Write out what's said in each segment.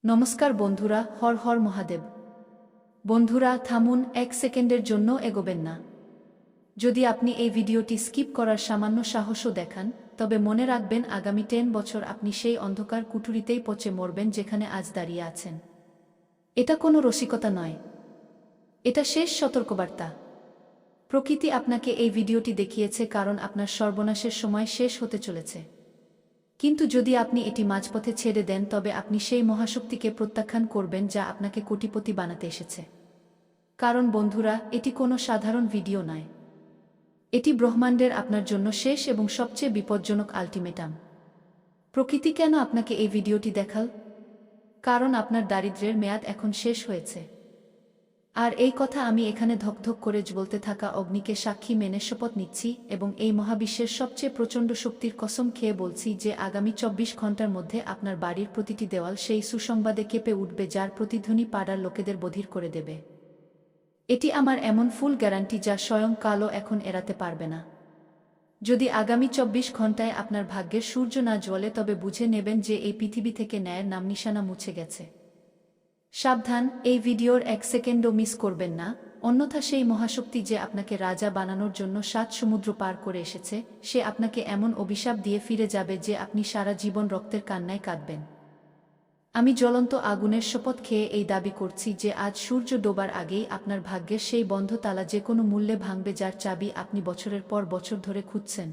নমস্কার বন্ধুরা, হর হর মহাদেব। বন্ধুরা থামুন, এক সেকেন্ডের জন্য এগোবেন না। যদি আপনি এই ভিডিওটি স্কিপ করার সামান্য সাহসও দেখান, তবে মনে রাখবেন আগামী 10 বছর আপনি সেই অন্ধকার কুঠুরিতেই পচে মরবেন যেখানে আজ দাঁড়িয়ে আছেন। এটা কোনো রসিকতা নয়, এটা শেষ সতর্কবার্তা। প্রকৃতি আপনাকে এই ভিডিওটি দেখিয়েছে কারণ আপনার সর্বনাশের সময় শেষ হতে চলেছে। কিন্তু যদি আপনি এটি মাঝপথে ছেড়ে দেন তবে আপনি সেই মহাশক্তিকে প্রত্যাখ্যান করবেন যা আপনাকে কোটিপতি বানাতে এসেছে। কারণ বন্ধুরা, এটি কোনো সাধারণ ভিডিও নয়, এটি ব্রহ্মাণ্ডের আপনার জন্য শেষ এবং সবচেয়ে বিপজ্জনক আল্টিমেটাম। প্রকৃতি কেন আপনাকে এই ভিডিওটি দেখাল? কারণ আপনার দারিদ্র্যের মেয়াদ এখন শেষ হয়েছে। আর এই কথা আমি এখানে ধকধক করে জ্বলতে থাকা অগ্নিকে সাক্ষী মেনে শপথ নিচ্ছি এবং এই মহাবিশ্বের সবচেয়ে প্রচণ্ড শক্তির কসম খেয়ে বলছি যে আগামী 24 ঘন্টার মধ্যে আপনার বাড়ির প্রতিটি দেওয়াল সেই সুসংবাদে কেঁপে উঠবে যার প্রতিধ্বনি পাড়ার লোকেদের বধির করে দেবে। এটি আমার এমন ফুল গ্যারান্টি যা স্বয়ং কালও এখন এড়াতে পারবে না। যদি আগামী 24 ঘন্টায় আপনার ভাগ্যের সূর্য না জ্বলে তবে বুঝে নেবেন যে এই পৃথিবী থেকে ন্যায়ের নামনিশানা মুছে গেছে। সাবধান, এই ভিডিওর 1 সেকেন্ডও মিস করবেন না, অন্যথা সেই মহাশক্তি যে আপনাকে রাজা বানানোর জন্য 7 সমুদ্র পার করে এসেছে সে আপনাকে এমন অভিশাপ দিয়ে ফিরে যাবে যে আপনি সারা জীবন রক্তের কান্নায় কাঁদবেন। আমি জ্বলন্ত আগুনের শপথ খেয়ে এই দাবি করছি যে আজ সূর্য ডোবার আগেই আপনার ভাগ্যের সেই বন্ধ তালা যে কোনো মূল্যে ভাঙবে যার চাবি আপনি বছরের পর বছর ধরে খুঁজছেন।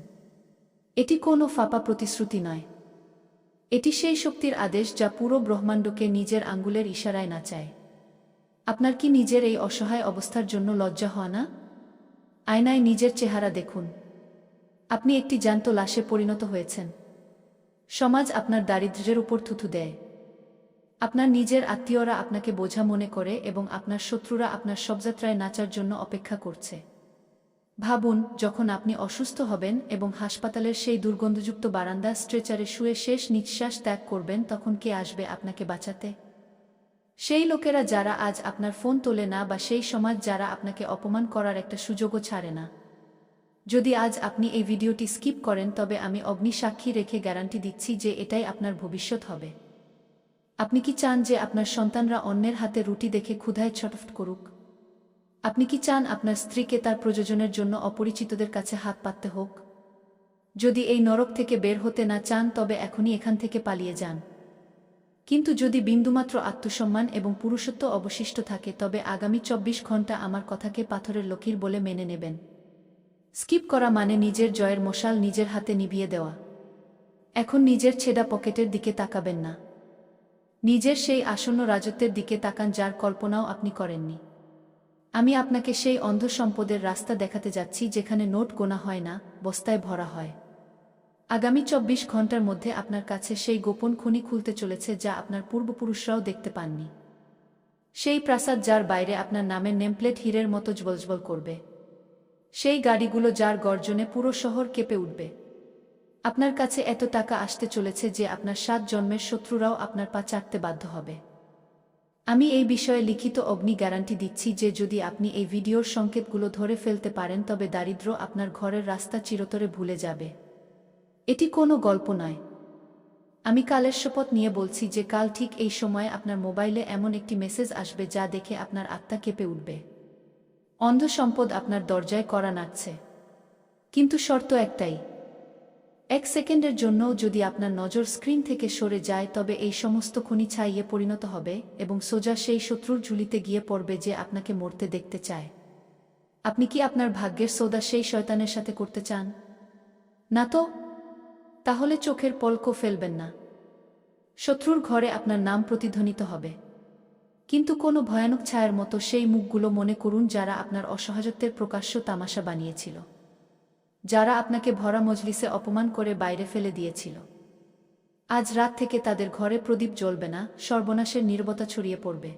এটি কোনো ফাঁপা প্রতিশ্রুতি নয়, এটি সেই শক্তির আদেশ যা পুরো ব্রহ্মাণ্ডকে নিজের আঙ্গুলের ইশারায় নাচায়। আপনার কি নিজের এই অসহায় অবস্থার জন্য লজ্জা হয় না? আয়নায় নিজের চেহারা দেখুন, আপনি একটি জ্যান্ত লাশে পরিণত হয়েছেন। সমাজ আপনার দারিদ্র্যের উপর থুথু দেয়, আপনার নিজের আত্মীয়রা আপনাকে বোঝা মনে করে এবং আপনার শত্রুরা আপনার শবযাত্রায় নাচার জন্য অপেক্ষা করছে। ভাবুন, যখন আপনি অসুস্থ হবেন এবং হাসপাতালের সেই দুর্গন্ধযুক্ত বারান্দা স্ট্রেচারে শুয়ে শেষ নিঃশ্বাস ত্যাগ করবেন তখন কে আসবে আপনাকে বাঁচাতে? সেই লোকেরা যারা আজ আপনার ফোন তোলে না, বা সেই সমাজ যারা আপনাকে অপমান করার একটা সুযোগও ছাড়ে না। যদি আজ আপনি এই ভিডিওটি স্কিপ করেন তবে আমি অগ্নি সাক্ষী রেখে গ্যারান্টি দিচ্ছি যে এটাই আপনার ভবিষ্যৎ হবে। আপনি কি চান যে আপনার সন্তানরা অন্যের হাতে রুটি দেখে ক্ষুধায় ছটফট করুক? আপনি কি চান আপনার স্ত্রীকে তার প্রয়োজনের জন্য অপরিচিতদের কাছে হাত পাততে হোক? যদি এই নরক থেকে বের হতে না চান তবে এখনই এখান থেকে পালিয়ে যান। কিন্তু যদি বিন্দুমাত্র আত্মসম্মান এবং পুরুষত্ব অবশিষ্ট থাকে তবে আগামী 24 ঘন্টা আমার কথাকে পাথরের লকির বলে মেনে নেবেন। স্কিপ করা মানে নিজের জয়ের মশাল নিজের হাতে নিভিয়ে দেওয়া। এখন নিজের ছেঁড়া পকেটের দিকে তাকাবেন না, নিজের সেই আসন্ন রাজত্বের দিকে তাকান যার কল্পনাও আপনি করেননি। আমি আপনাকে সেই অন্ধ সম্পদের রাস্তা দেখাতে যাচ্ছি যেখানে নোট গোনা হয় না, বস্তায় ভরা হয়। আগামী 24 ঘন্টার মধ্যে আপনার কাছে সেই গোপন খনি খুলতে চলেছে যা আপনার পূর্বপুরুষরাও দেখতে পাননি। সেই প্রাসাদ যার বাইরে আপনার নামের নেমপ্লেট হীরের মতো জ্বলজ্বল করবে। সেই গাড়িগুলো যার গর্জনে পুরো শহর কেঁপে উঠবে। আপনার কাছে এত টাকা আসতে চলেছে যে আপনার 7 জন্মের শত্রুরাও আপনার পা চাটতে বাধ্য হবে। আমি এই বিষয়ে লিখিত অগ্নি গ্যারান্টি দিচ্ছি যে যদি আপনি এই ভিডিওর সংকেতগুলো ধরে ফেলতে পারেন তবে দারিদ্র্য আপনার ঘরের রাস্তা চিরতরে ভুলে যাবে। এটি কোনো গল্প নয়, আমি কালের শপথ নিয়ে বলছি যে কাল ঠিক এই সময়ে আপনার মোবাইলে এমন একটি মেসেজ আসবে যা দেখে আপনার আত্মা কেঁপে উঠবে। অন্ধ সম্পদ আপনার দরজায় কড়া নাড়ছে, কিন্তু শর্ত একটাই, 1 সেকেন্ডের জন্যও যদি আপনার নজর স্ক্রিন থেকে সরে যায় তবে এই সমস্ত খনি ছাইয়ে পরিণত হবে এবং সোজা সেই শত্রুর ঝুলিতে গিয়ে পড়বে যে আপনাকে মরতে দেখতে চায়। আপনি কি আপনার ভাগ্যের সৌদা সেই শয়তানের সাথে করতে চান? না তো? তাহলে চোখের পলকও ফেলবেন না। শত্রুর ঘরে আপনার নাম প্রতিধ্বনিত হবে, কিন্তু কোনো ভয়ানক ছায়ার মতো সেই মুখগুলো মনে করুন যারা আপনার অসহায়ত্বের প্রকাশ্য তামাশা বানিয়েছিল, যারা আপনাকে ভরা মজলিসে অপমান করে বাইরে ফেলে দিয়েছিল। আজ রাত থেকে তাদের ঘরে প্রদীপ জ্বলবে না, সর্বনাশের নীরবতা ছড়িয়ে পড়বে।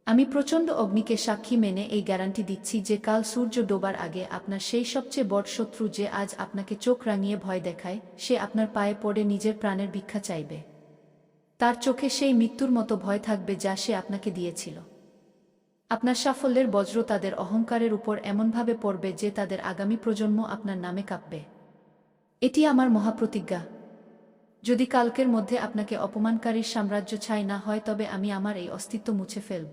আমি প্রচণ্ড অগ্নিকে সাক্ষী মেনে এই গ্যারান্টি দিচ্ছি যে কাল সূর্য ডোবার আগে আপনার সেই সবচেয়ে বড় শত্রু যে আজ আপনাকে চোখ রাঙিয়ে ভয় দেখায় সে আপনার পায়ে পড়ে নিজের প্রাণের ভিক্ষা চাইবে। তার চোখে সেই মৃত্যুর মতো ভয় থাকবে যা সে আপনাকে দিয়েছিল। আপনার সাফল্যের বজ্র তাদের অহংকারের উপর এমনভাবে পড়বে যে তাদের আগামী প্রজন্ম আপনার নামে কাঁপবে। এটি আমার মহাপ্রতিজ্ঞা। যদি কালকের মধ্যে আপনাকে অপমানকারীর সাম্রাজ্য ছাই না হয় তবে আমি আমার এই অস্তিত্ব মুছে ফেলব।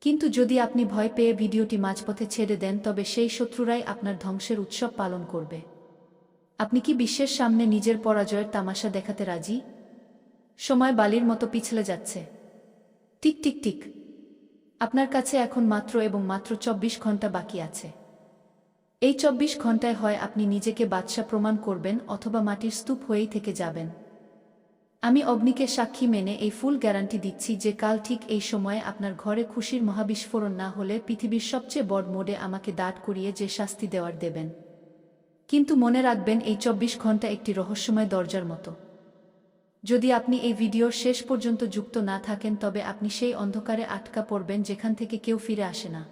কিন্তু যদি আপনি ভয় পেয়ে ভিডিওটি মাঝপথে ছেড়ে দেন তবে সেই শত্রুরাই আপনার ধ্বংসের উৎসব পালন করবে। আপনি কি বিশ্বের সামনে নিজের পরাজয়ের তামাশা দেখাতে রাজি? সময় বালির মতো পিছলে যাচ্ছে। Tick tick tick. আপনার কাছে এখন মাত্র 24 ঘন্টা বাকি আছে। এই 24 ঘন্টায় হয় আপনি নিজেকে বাদশা প্রমাণ করবেন অথবা মাটির স্তূপ হয়েই থেকে যাবেন। আমি অগ্নিকে সাক্ষী মেনে এই ফুল গ্যারান্টি দিচ্ছি যে কাল ঠিক এই সময়ে আপনার ঘরে খুশির মহাবিস্ফোরণ না হলে পৃথিবীর সবচেয়ে বড় মোড়ে আমাকে দাঁড় করিয়ে যে শাস্তি দেওয়ার দেবেন। কিন্তু মনে রাখবেন এই 24 ঘন্টা একটি রহস্যময় দরজার মতো। যদি আপনি এই ভিডিওর শেষ পর্যন্ত যুক্ত না থাকেন তবে আপনি সেই অন্ধকারে আটকা পড়বেন যেখান থেকে কেউ ফিরে আসে না।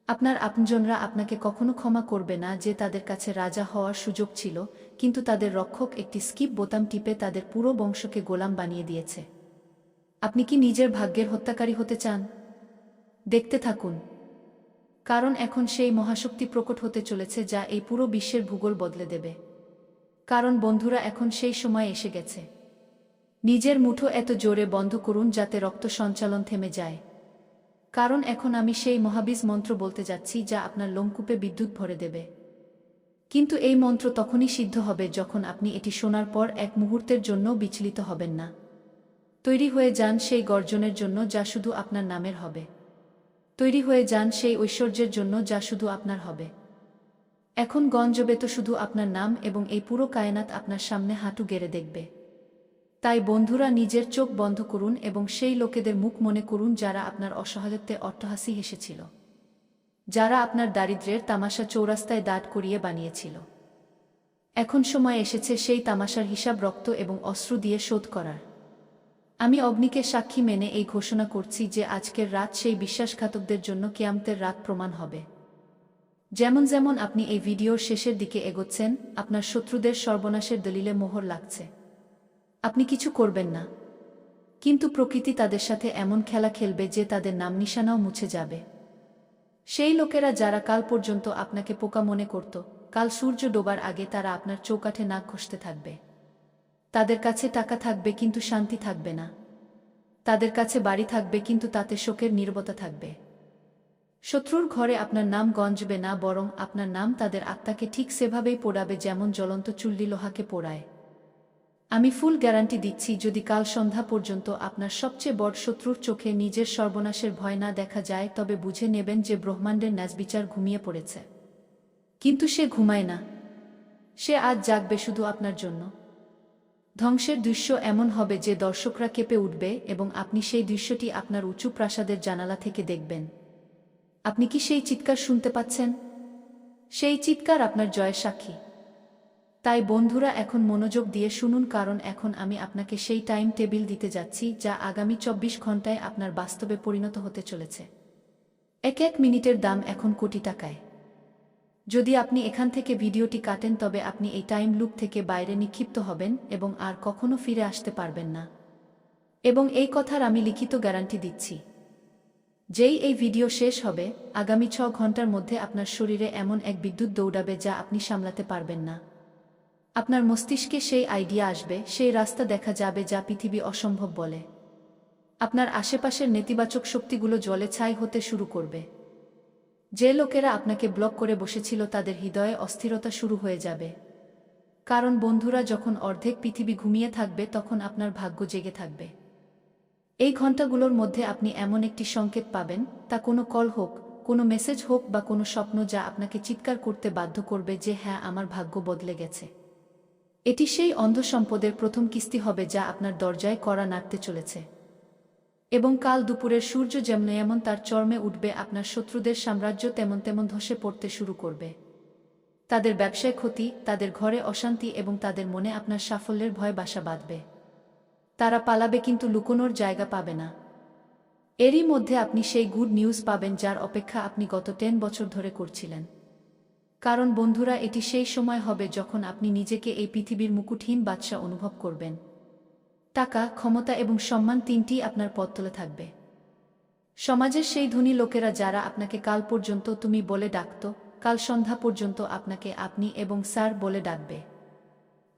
আপনার আপনজনরা আপনাকে কখনো ক্ষমা করবে না যে তাদের কাছে রাজা হওয়ার সুযোগ ছিল, কিন্তু তাদের রক্ষক একটি স্কিপ বোতাম টিপে তাদের পুরো বংশকে গোলাম বানিয়ে দিয়েছে। আপনি কি নিজের ভাগ্যের হত্যাকারী হতে চান? দেখতে থাকুন, কারণ এখন সেই মহাশক্তি প্রকট হতে চলেছে যা এই পুরো বিশ্বের ভূগোল বদলে দেবে। কারণ বন্ধুরা, এখন সেই সময় এসে গেছে। নিজের মুঠো এত জোরে বন্ধ করুন যাতে রক্ত সঞ্চালন থেমে যায়। কারণ এখন আমি সেই মহাবীজ মন্ত্র বলতে যাচ্ছি যা আপনার লোমকূপে বিদ্যুৎ ভরে দেবে। কিন্তু এই মন্ত্র তখনই সিদ্ধ হবে যখন আপনি এটি শোনার পর এক মুহূর্তের জন্য বিচলিত হবেন না। তৈরি হয়ে যান সেই গর্জনের জন্য যা শুধু আপনার নামের হবে। তৈরি হয়ে যান সেই ঐশ্বর্যের জন্য যা শুধু আপনার হবে। এখন গঞ্জবে তো শুধু আপনার নাম এবং এই পুরো কায়নাত আপনার সামনে হাঁটু গেড়ে দেখবে। তাই বন্ধুরা, নিজের চোখ বন্ধ করুন এবং সেই লোকেদের মুখ মনে করুন যারা আপনার অসহায়ত্বে অট্টহাসি হেসেছিল, যারা আপনার দারিদ্র্যের তামাশা চৌরাস্তায় দাঁড় করিয়ে বানিয়েছিল। এখন সময় এসেছে সেই তামাশার হিসাব রক্ত এবং অশ্রু দিয়ে শোধ করার। আমি অগ্নিকে সাক্ষী মেনে এই ঘোষণা করছি যে আজকের রাত সেই বিশ্বাসঘাতকদের জন্য কিয়ামতের রাত প্রমাণ হবে। যেমন যেমন আপনি এই ভিডিওর শেষের দিকে এগোচ্ছেন, আপনার শত্রুদের সর্বনাশের দলিলে মোহর লাগছে। আপনি কিছু করবেন না, কিন্তু প্রকৃতি তাদের সাথে এমন খেলা খেলবে যে তাদের নাম নিশানাও মুছে যাবে। সেই লোকেরা যারা কাল পর্যন্ত আপনাকে পোকা মনে করত, কাল সূর্য ডোবার আগে তারা আপনার চৌকাঠে নাক ঘষতে থাকবে। তাদের কাছে টাকা থাকবে কিন্তু শান্তি থাকবে না। তাদের কাছে বাড়ি থাকবে কিন্তু তাতে শোকের নীরবতা থাকবে। শত্রুর ঘরে আপনার নাম গঞ্জবে না, বরং আপনার নাম তাদের আত্মাকে ঠিক সেভাবেই পোড়াবে যেমন জ্বলন্ত চুল্লি লোহাকে পোড়ায়। আমি ফুল গ্যারান্টি দিচ্ছি, যদি কাল সন্ধ্যা পর্যন্ত আপনার সবচেয়ে বড় শত্রুর চোখে নিজের সর্বনাশের ভয় না দেখা যায় তবে বুঝে নেবেন যে ব্রহ্মাণ্ডের ন্যাজবিচার ঘুমিয়ে পড়েছে। কিন্তু সে ঘুমায় না, সে আজ জাগবে শুধু আপনার জন্য। ধ্বংসের দৃশ্য এমন হবে যে দর্শকরা কেঁপে উঠবে এবং আপনি সেই দৃশ্যটি আপনার উঁচু প্রাসাদের জানালা থেকে দেখবেন। আপনি কি সেই চিৎকার শুনতে পাচ্ছেন? সেই চিৎকার আপনার জয়ের সাক্ষী। তাই বন্ধুরা, এখন মনোযোগ দিয়ে শুনুন, কারণ এখন আমি আপনাকে সেই টাইম টেবিল দিতে যাচ্ছি যা আগামী 24 ঘন্টায় আপনার বাস্তবে পরিণত হতে চলেছে। এক এক মিনিটের দাম এখন কোটি টাকায়। যদি আপনি এখান থেকে ভিডিওটি কাটেন তবে আপনি এই টাইম লুপ থেকে বাইরে নিক্ষিপ্ত হবেন এবং আর কখনো ফিরে আসতে পারবেন না। এবং এই কথার আমি লিখিত গ্যারান্টি দিচ্ছি, যেই এই ভিডিও শেষ হবে, আগামী 6 ঘন্টার মধ্যে আপনার শরীরে এমন এক বিদ্যুৎ দৌড়াবে যা আপনি সামলাতে পারবেন না। আপনার মস্তিষ্কে সেই আইডিয়া আসবে, সেই রাস্তা দেখা যাবে যা পৃথিবী অসম্ভব বলে। আপনার আশেপাশের নেতিবাচক শক্তিগুলো জলে ছাই হতে শুরু করবে। যে লোকেরা আপনাকে ব্লক করে বসেছিল তাদের হৃদয়ে অস্থিরতা শুরু হয়ে যাবে। কারণ বন্ধুরা, যখন অর্ধেক পৃথিবী ঘুমিয়ে থাকবে তখন আপনার ভাগ্য জেগে থাকবে। এই ঘণ্টাগুলোর মধ্যে আপনি এমন একটি সংকেত পাবেন, তা কোনো কল হোক, কোনো মেসেজ হোক বা কোনো স্বপ্ন, যা আপনাকে চিৎকার করতে বাধ্য করবে যে হ্যাঁ, আমার ভাগ্য বদলে গেছে। এটি সেই অন্ধ সম্পদের প্রথম কিস্তি হবে যা আপনার দরজায় কড়া নাড়তে চলেছে। এবং কাল দুপুরের সূর্য যেমন তার চরমে উঠবে, আপনার শত্রুদের সাম্রাজ্য তেমন ধসে পড়তে শুরু করবে। তাদের ব্যবসায় ক্ষতি, তাদের ঘরে অশান্তি এবং তাদের মনে আপনার সাফল্যের ভয় বাসা বাঁধবে। তারা পালাবে কিন্তু লুকোনোর জায়গা পাবে না। এরই মধ্যে আপনি সেই গুড নিউজ পাবেন যার অপেক্ষা আপনি গত 10 বছর ধরে করছিলেন। কারণ বন্ধুরা, এটি সেই সময় হবে যখন আপনি নিজেকে এই পৃথিবীর মুকুটহীন বাদশা অনুভব করবেন। টাকা, ক্ষমতা এবং সম্মান তিনটি আপনার পদতলে থাকবে। সমাজের সেই ধনী লোকেরা যারা আপনাকে কাল পর্যন্ত তুমি বলে ডাকত, কাল সন্ধ্যা পর্যন্ত আপনাকে আপনি এবং স্যার বলে ডাকবে।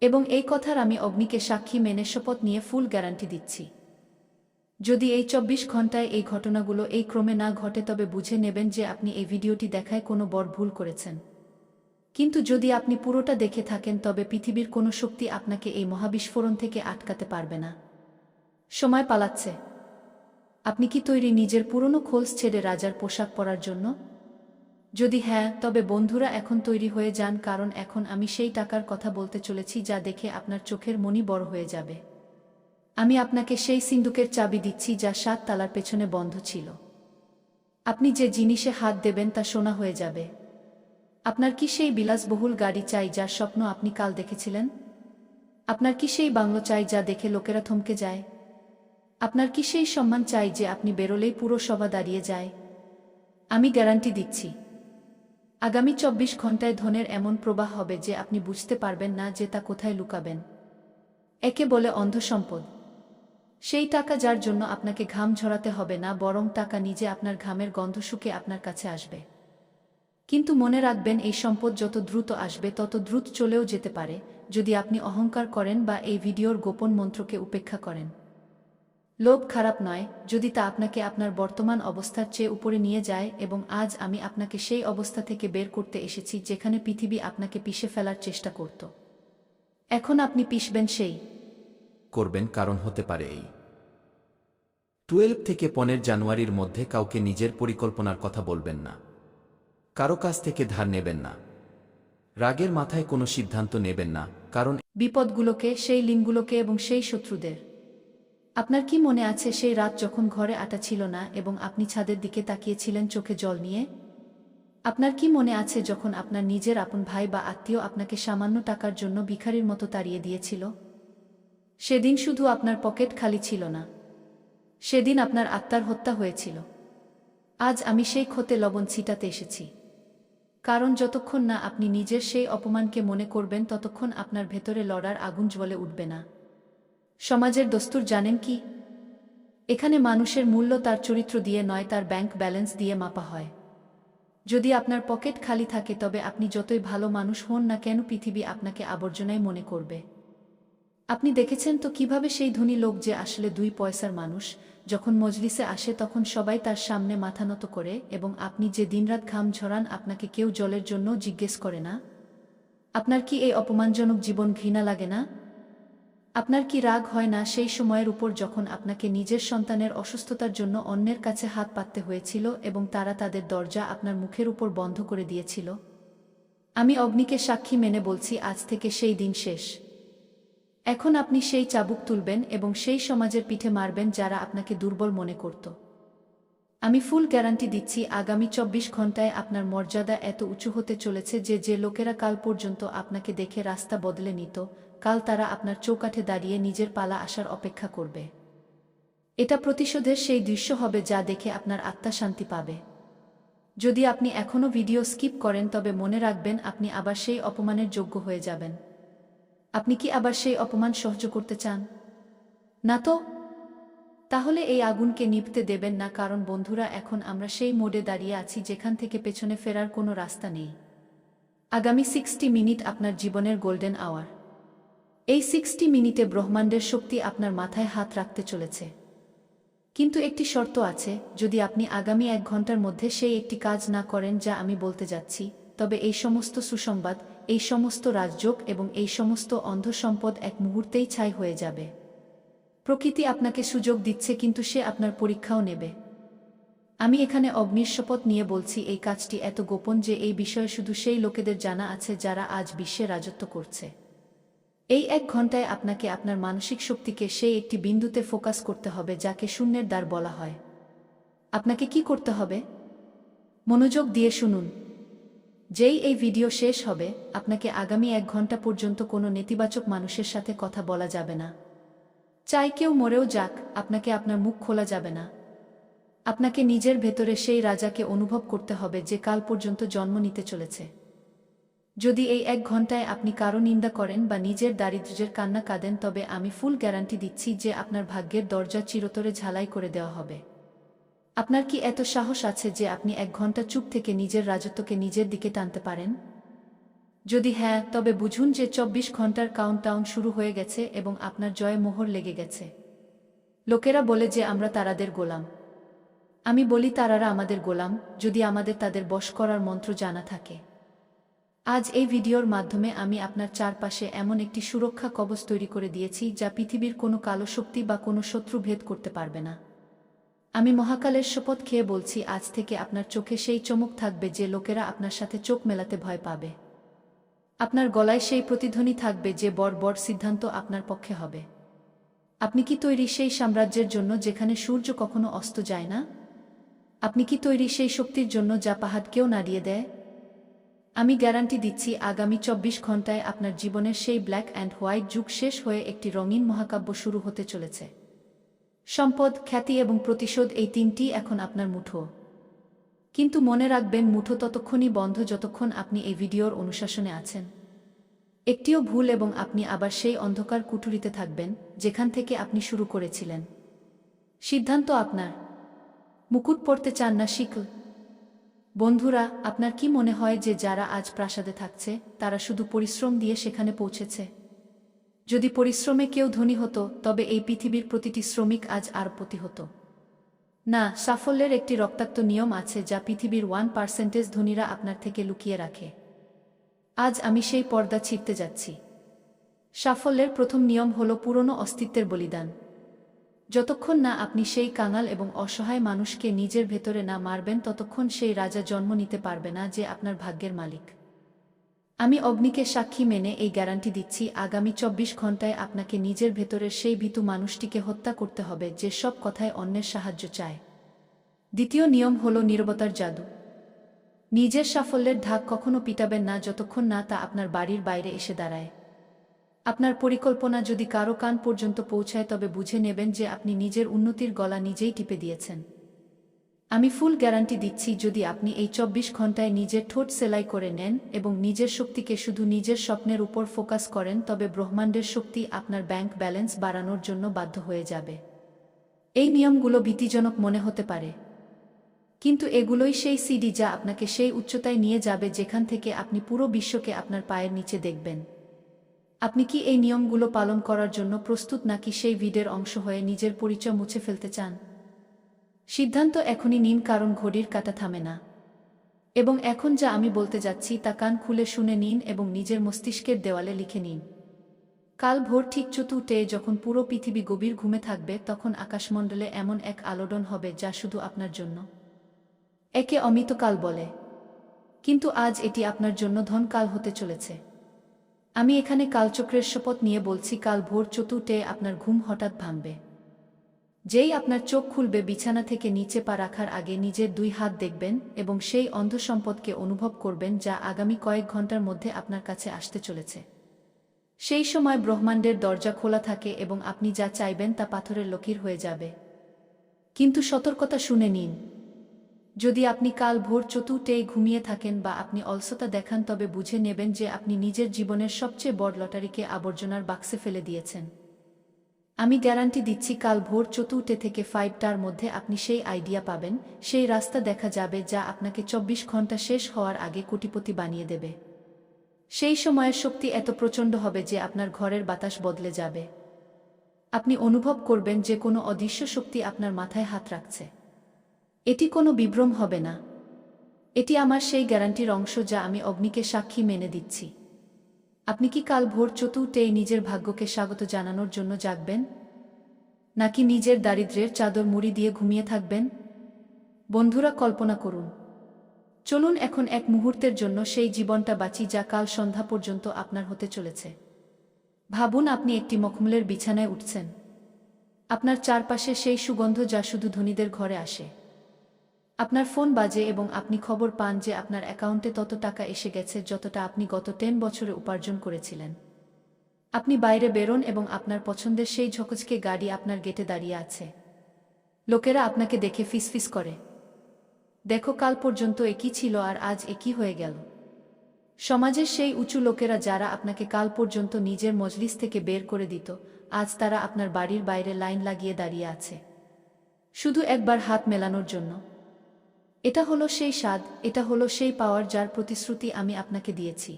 এবং এই কথার আমি অগ্নিকে সাক্ষী মেনে শপথ নিয়ে ফুল গ্যারান্টি দিচ্ছি। যদি এই ২৪ ঘন্টায় এই ঘটনাগুলো এই ক্রমে না ঘটে তবে বুঝে নেবেন যে আপনি এই ভিডিওটি দেখায় কোনো বড় ভুল করেছেন। কিন্তু যদি আপনি পুরোটা দেখে থাকেন তবে পৃথিবীর কোনো শক্তি আপনাকে এই মহাবিস্ফোরণ থেকে আটকাতে পারবে না। সময় পালাচ্ছে। আপনি কি তৈরি নিজের পুরনো খোলস ছেড়ে রাজার পোশাক পরার জন্য? যদি হ্যাঁ, তবে বন্ধুরা এখন তৈরি হয়ে যান, কারণ এখন আমি সেই টাকার কথা বলতে চলেছি যা দেখে আপনার চোখের মনি বড় হয়ে যাবে। আমি আপনাকে সেই সিন্দুকের চাবি দিচ্ছি যা ৭ তালার পেছনে বন্ধ ছিল। আপনি যে জিনিসে হাত দেবেন তা সোনা হয়ে যাবে। আপনার কি সেই বিলাসবহুল গাড়ি চাই যার স্বপ্ন আপনি কাল দেখেছিলেন? আপনার কি সেই বাংলো চাই যা দেখে লোকেরা থমকে যায়? আপনার কি সেই সম্মান চাই যে আপনি বেরোলেই পুরো সভা দাঁড়িয়ে যায়? আমি গ্যারান্টি দিচ্ছি, আগামী ২৪ ঘন্টায় ধনের এমন প্রবাহ হবে যে আপনি বুঝতে পারবেন না যে তা কোথায় লুকাবেন। একে বলে অন্ধ সম্পদ। সেই টাকা যার জন্য আপনাকে ঘাম ঝরাতে হবে না, বরং টাকা নিজে আপনার ঘামের গন্ধ শুকে আপনার কাছে আসবে। কিন্তু মনে রাখবেন, এই সম্পদ যত দ্রুত আসবে তত দ্রুত চলেও যেতে পারে যদি আপনি অহংকার করেন বা এই ভিডিওর গোপন মন্ত্রকে উপেক্ষা করেন। লোভ খারাপ নয় যদি তা আপনাকে আপনার বর্তমান অবস্থার চেয়ে উপরে নিয়ে যায়, এবং আজ আমি আপনাকে সেই অবস্থা থেকে বের করতে এসেছি যেখানে পৃথিবী আপনাকে পিষে ফেলার চেষ্টা করত। এখন আপনি পিষবেন সেই করবেন, কারণ হতে পারে এই 12 থেকে 15 জানুয়ারির মধ্যে কাউকে নিজের পরিকল্পনার কথা বলবেন না। কারো কাছ থেকে ধার নেবেন না। রাগের মাথায় কোনো সিদ্ধান্ত নেবেন না, কারণ বিপদগুলোকে, সেই লিঙ্কগুলোকে এবং সেই শত্রুদের। আপনার কি মনে আছে সেই রাত যখন ঘরে আটা ছিল না এবং আপনি ছাদের দিকে তাকিয়েছিলেন চোখে জল নিয়ে? আপনার কি মনে আছে যখন আপনার নিজের আপন ভাই বা আত্মীয় আপনাকে সামান্য টাকার জন্য ভিখারির মতো তাড়িয়ে দিয়েছিল? সেদিন শুধু আপনার পকেট খালি ছিল না, সেদিন আপনার আত্মার হত্যা হয়েছিল। আজ আমি সেই ক্ষতে লবণ ছিটাতে এসেছি, কারণ যতক্ষণ না আপনি নিজের সেই অপমানকে মনে করবেন ততক্ষণ আপনার ভেতরে লড়ার আগুন জ্বলে উঠবে না। সমাজের দস্তুর জানেন কি? এখানে মানুষের মূল্য তার চরিত্র দিয়ে নয়, তার ব্যাংক ব্যালেন্স দিয়ে মাপা হয়। যদি আপনার পকেট খালি থাকে তবে আপনি যতই ভালো মানুষ হন না কেন পৃথিবী আপনাকে আবর্জনায় মনে করবে। আপনি দেখেছেন তো কিভাবে সেই ধনী লোক, যে আসলে 2 পয়সার মানুষ, যখন মজলিসে আসে তখন সবাই তার সামনে মাথা নত করে, এবং আপনি যে দিনরাত ঘাম ঝরান আপনাকে কেউ জলের জন্য জিজ্ঞেস করে না? আপনার কি এই অপমানজনক জীবন ঘৃণা লাগে না? আপনার কি রাগ হয় না সেই সময়ের উপর যখন আপনাকে নিজের সন্তানের অসুস্থতার জন্য অন্যের কাছে হাত পাততে হয়েছিল এবং তারা তাদের দরজা আপনার মুখের উপর বন্ধ করে দিয়েছিল? আমি অগ্নিকে সাক্ষী মেনে বলছি, আজ থেকে সেই দিন শেষ। এখন আপনি সেই চাবুক তুলবেন এবং সেই সমাজের পিঠে মারবেন যারা আপনাকে দুর্বল মনে করত। আমি ফুল গ্যারান্টি দিচ্ছি, আগামী ২৪ ঘন্টায় আপনার মর্যাদা এত উঁচু হতে চলেছে যে যে লোকেরা কাল পর্যন্ত আপনাকে দেখে রাস্তা বদলে নিত, কাল তারা আপনার চৌকাঠে দাঁড়িয়ে নিজের পালা আসার অপেক্ষা করবে। এটা প্রতিশোধের সেই দৃশ্য হবে যা দেখে আপনার আত্মা শান্তি পাবে। যদি আপনি এখনও ভিডিও স্কিপ করেন তবে মনে রাখবেন আপনি আবার সেই অপমানের যোগ্য হয়ে যাবেন। আপনি কি আবার সেই অপমান সহ্য করতে চান? না তো? তাহলে এই আগুনকে নিভতে দেবেন না, কারণ বন্ধুরা এখন আমরা সেই মোড়ে দাঁড়িয়ে আছি যেখান থেকে পেছনে ফেরার কোনো রাস্তা নেই। আগামী 60 মিনিট আপনার জীবনের গোল্ডেন আওয়ার। এই 60 মিনিটে ব্রহ্মাণ্ডের শক্তি আপনার মাথায় হাত রাখতে চলেছে। কিন্তু একটি শর্ত আছে, যদি আপনি আগামী 1 ঘন্টার মধ্যে সেই একটি কাজ না করেন যা আমি বলতে যাচ্ছি, তবে এই সমস্ত সুসংবাদ, এই সমস্ত রাজযোগ এবং এই সমস্ত অন্ধ সম্পদ এক মুহূর্তেই ছাই হয়ে যাবে। প্রকৃতি আপনাকে সুযোগ দিচ্ছে, কিন্তু সে আপনার পরীক্ষাও নেবে। আমি এখানে অগ্নির শপথ নিয়ে বলছি, এই কাজটি এত গোপন যে এই বিষয়ে শুধু সেই লোকেদের জানা আছে যারা আজ বিশ্বে রাজত্ব করছে। এই 1 ঘন্টায় আপনাকে আপনার মানসিক শক্তিকে সেই একটি বিন্দুতে ফোকাস করতে হবে যাকে শূন্যের দ্বার বলা হয়। আপনাকে কি করতে হবে? মনোযোগ দিয়ে শুনুন। যেই এই ভিডিও শেষ হবে, আপনাকে আগামী 1 ঘন্টা পর্যন্ত কোনো নেতিবাচক মানুষের সাথে কথা বলা যাবে না। চাই কেউ মরেও যাক, আপনাকে আপনার মুখ খোলা যাবে না। আপনাকে নিজের ভেতরে সেই রাজাকে অনুভব করতে হবে যে কাল পর্যন্ত জন্ম নিতে চলেছে। যদি এই 1 ঘন্টায় আপনি কারো নিন্দা করেন বা নিজের দারিদ্র্যের কান্না কাঁদেন তবে আমি ফুল গ্যারান্টি দিচ্ছি যে আপনার ভাগ্যের দরজা চিরতরে ঝালাই করে দেওয়া হবে। আপনার কি এত সাহস আছে যে আপনি 1 ঘন্টা চুপ থেকে নিজের রাজত্বকে নিজের দিকে টানতে পারেন? যদি হ্যাঁ, তবে বুঝুন যে ২৪ ঘন্টার কাউন্টডাউন শুরু হয়ে গেছে এবং আপনার জয়ে মোহর লেগে গেছে। লোকেরা বলে যে আমরা তারাদের গোলাম। আমি বলি তারারা আমাদের গোলাম, যদি আমাদের তাদের বশ করার মন্ত্র জানা থাকে। আজ এই ভিডিওর মাধ্যমে আমি আপনার চারপাশে এমন একটি সুরক্ষা কবচ তৈরি করে দিয়েছি যা পৃথিবীর কোনো কালো শক্তি বা কোনো শত্রু ভেদ করতে পারবে না। আমি মহাকালের শপথ খেয়ে বলছি, আজ থেকে আপনার চোখে সেই চমক থাকবে যে লোকেরা আপনার সাথে চোখ মেলাতে ভয় পাবে। আপনার গলায় সেই প্রতিধ্বনি থাকবে যে বড় সিদ্ধান্ত আপনার পক্ষে হবে। আপনি কি তৈরি সেই সাম্রাজ্যের জন্য যেখানে সূর্য কখনো অস্ত যায় না? আপনি কি তৈরি সেই শক্তির জন্য যা পাহাড়কেও নাড়িয়ে দেয়? আমি গ্যারান্টি দিচ্ছি, আগামী ২৪ ঘন্টায় আপনার জীবনের সেই ব্ল্যাক অ্যান্ড হোয়াইট যুগ শেষ হয়ে একটি রঙিন মহাকাব্য শুরু হতে চলেছে। সম্পদ, খ্যাতি এবং প্রতিশোধ, এই তিনটি এখন আপনার মুঠো। কিন্তু মনে রাখবেন, মুঠো ততক্ষণই বন্ধ যতক্ষণ আপনি এই ভিডিওর অনুশাসনে আছেন। একটিও ভুল এবং আপনি আবার সেই অন্ধকার কুঠুরিতে থাকবেন যেখান থেকে আপনি শুরু করেছিলেন। সিদ্ধান্ত আপনার। মুকুট পরতে চান না শিকল? বন্ধুরা, আপনার কি মনে হয় যে যারা আজ প্রাসাদে থাকছে তারা শুধু পরিশ্রম দিয়ে সেখানে পৌঁছেছে? যদি পরিশ্রমে কেউ ধনী হতো, তবে এই পৃথিবীর প্রতিটি শ্রমিক আজ আরবপতি হতো। না, সাফল্যের একটি রক্তাক্ত নিয়ম আছে যা পৃথিবীর 1% ধনীরা আপনার থেকে লুকিয়ে রাখে। আজ আমি সেই পর্দা ছিঁড়তে যাচ্ছি। সাফল্যের প্রথম নিয়ম হল পুরনো অস্তিত্বের বলিদান। যতক্ষণ না আপনি সেই কাঙাল এবং অসহায় মানুষকে নিজের ভেতরে না মারবেন, ততক্ষণ সেই রাজা জন্ম নিতে পারবে না যে আপনার ভাগ্যের মালিক। আমি অগ্নিকে সাক্ষী মেনে এই গ্যারান্টি দিচ্ছি, আগামী ২৪ ঘন্টায় আপনাকে নিজের ভেতরের সেই ভীতু মানুষটিকে হত্যা করতে হবে যে সব কথায় অন্যের সাহায্য চায়। দ্বিতীয় নিয়ম হল নীরবতার জাদু। নিজের সাফল্যের ধাক কখনো পিটাবেন না যতক্ষণ না তা আপনার বাড়ির বাইরে এসে দাঁড়ায়। আপনার পরিকল্পনা যদি কারো কান পর্যন্ত পৌঁছায়, তবে বুঝে নেবেন যে আপনি নিজের উন্নতির গলা নিজেই টিপে দিয়েছেন। আমি ফুল গ্যারান্টি দিচ্ছি, যদি আপনি এই ২৪ ঘন্টায় নিজের ঠোঁট সেলাই করে নেন এবং নিজের শক্তিকে শুধু নিজের স্বপ্নের উপর ফোকাস করেন, তবে ব্রহ্মাণ্ডের শক্তি আপনার ব্যাংক ব্যালেন্স বাড়ানোর জন্য বাধ্য হয়ে যাবে। এই নিয়মগুলো ভীতিজনক মনে হতে পারে, কিন্তু এগুলোই সেই সিডি যা আপনাকে সেই উচ্চতায় নিয়ে যাবে যেখান থেকে আপনি পুরো বিশ্বকে আপনার পায়ের নিচে দেখবেন। আপনি কি এই নিয়মগুলো পালন করার জন্য প্রস্তুত, নাকি সেই ভিডিওর অংশ হয়ে নিজের পরিচয় মুছে ফেলতে চান? সিদ্ধান্ত এখনই নিন, কারণ ঘড়ির কাঁটা থামে না। এবং এখন যা আমি বলতে যাচ্ছি তা কান খুলে শুনে নিন এবং নিজের মস্তিষ্কের দেওয়ালে লিখে নিন। কাল ভোর ঠিক ৪টা, যখন পুরো পৃথিবী গভীর ঘুমে থাকবে, তখন আকাশমণ্ডলে এমন এক আলোড়ন হবে যা শুধু আপনার জন্য। একে অমিতকাল বলে, কিন্তু আজ এটি আপনার জন্য ধনকাল হতে চলেছে। আমি এখানে কালচক্রের শপথ নিয়ে বলছি, কাল ভোর ৪টায় আপনার ঘুম হঠাৎ ভাঙবে। যেই আপনার চোখ খুলবে, বিছানা থেকে নিচে পা রাখার আগে নিজের ২ হাত দেখবেন এবং সেই অন্ধ সম্পদকে অনুভব করবেন যা আগামী কয়েক ঘন্টার মধ্যে আপনার কাছে আসতে চলেছে। সেই সময় ব্রহ্মাণ্ডের দরজা খোলা থাকে এবং আপনি যা চাইবেন তা পাথরের লকির হয়ে যাবে। কিন্তু সতর্কতা শুনে নিন, যদি আপনি কাল ভোর ৪টায় ঘুমিয়ে থাকেন বা আপনি অলসতা দেখান, তবে বুঝে নেবেন যে আপনি নিজের জীবনের সবচেয়ে বড় লটারিকে আবর্জনার বাক্সে ফেলে দিয়েছেন। আমি গ্যারান্টি দিচ্ছি, কাল ভোর ৪টা থেকে 5টার মধ্যে আপনি সেই আইডিয়া পাবেন, সেই রাস্তা দেখা যাবে যা আপনাকে ২৪ ঘন্টা শেষ হওয়ার আগে কোটিপতি বানিয়ে দেবে। সেই সময়ের শক্তি এত প্রচণ্ড হবে যে আপনার ঘরের বাতাস বদলে যাবে। আপনি অনুভব করবেন যে কোনো অদৃশ্য শক্তি আপনার মাথায় হাত রাখছে। এটি কোনো বিভ্রম হবে না। এটি আমার সেই গ্যারান্টির অংশ যা আমি অগ্নিকে সাক্ষী মেনে দিচ্ছি। আপনি কি কাল ভোর ৪টায় নিজের ভাগ্যকে স্বাগত জানানোর জন্য জাগবেন, নাকি নিজের দারিদ্র্যের চাদর মুড়ি দিয়ে ঘুমিয়ে থাকবেন? বন্ধুরা, কল্পনা করুন। চলুন এখন এক মুহূর্তের জন্য সেই জীবনটা বাঁচি যা কাল সন্ধ্যা পর্যন্ত আপনার হতে চলেছে। ভাবুন, আপনি একটি মখমলের বিছানায় উঠছেন। আপনার চারপাশে সেই সুগন্ধ যা শুধু ধনীদের ঘরে আসে। আপনার ফোন বাজে এবং আপনি খবর পান যে আপনার অ্যাকাউন্টে তত টাকা এসে গেছে যতটা আপনি গত 10 বছরে উপার্জন করেছিলেন। আপনি বাইরে বেরোন এবং আপনার পছন্দের সেই ঝকঝকে গাড়ি আপনার গেটে দাঁড়িয়ে আছে। লোকেরা আপনাকে দেখে ফিসফিস করে, দেখো, কাল পর্যন্ত একই ছিল আর আজ একই হয়ে গেল। সমাজের সেই উঁচু লোকেরা যারা আপনাকে কাল পর্যন্ত নিজের মজলিস থেকে বের করে দিত, আজ তারা আপনার বাড়ির বাইরে লাইন লাগিয়ে দাঁড়িয়ে আছে, শুধু একবার হাত মেলানোর জন্য। এটা হলো সেই স্বাদ, এটা হলো সেই পাওয়ার যার প্রতিশ্রুতি আমি আপনাকে দিয়েছি।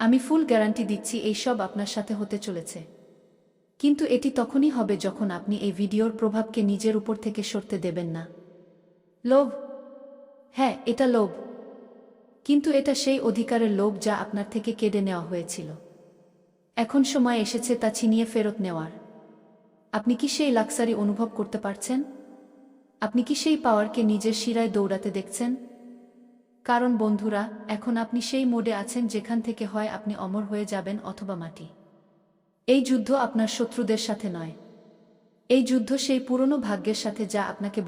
আমি ফুল গ্যারান্টি দিচ্ছি এই সব আপনার সাথে হতে চলেছে। কিন্তু এটি তখনই হবে যখন আপনি এই ভিডিওর প্রভাবকে নিজের উপর থেকে সরতে দেবেন না। লোভ। হ্যাঁ, এটা লোভ। কিন্তু এটা সেই অধিকারের লোভ যা আপনার থেকে কেড়ে নেওয়া হয়েছিল। এখন সময় এসেছে তা ছিনিয়ে ফেরত নেওয়ার। আপনি কি সেই লাক্সারি অনুভব করতে পারছেন? আপনি কি সেই পাওয়ারকে নিজের শিরায় দৌড়াতে দেখছেন? কারণ বন্ধুরা, এখন আপনি সেই মোডে আছেন যেখান থেকে হয় আপনি অমর হয়ে যাবেন অথবা মাটি। এই যুদ্ধ আপনার শত্রুদের সাথে নয়। এই যুদ্ধ সেই পুরনো ভাগ্যের সাথে যা আপনাকে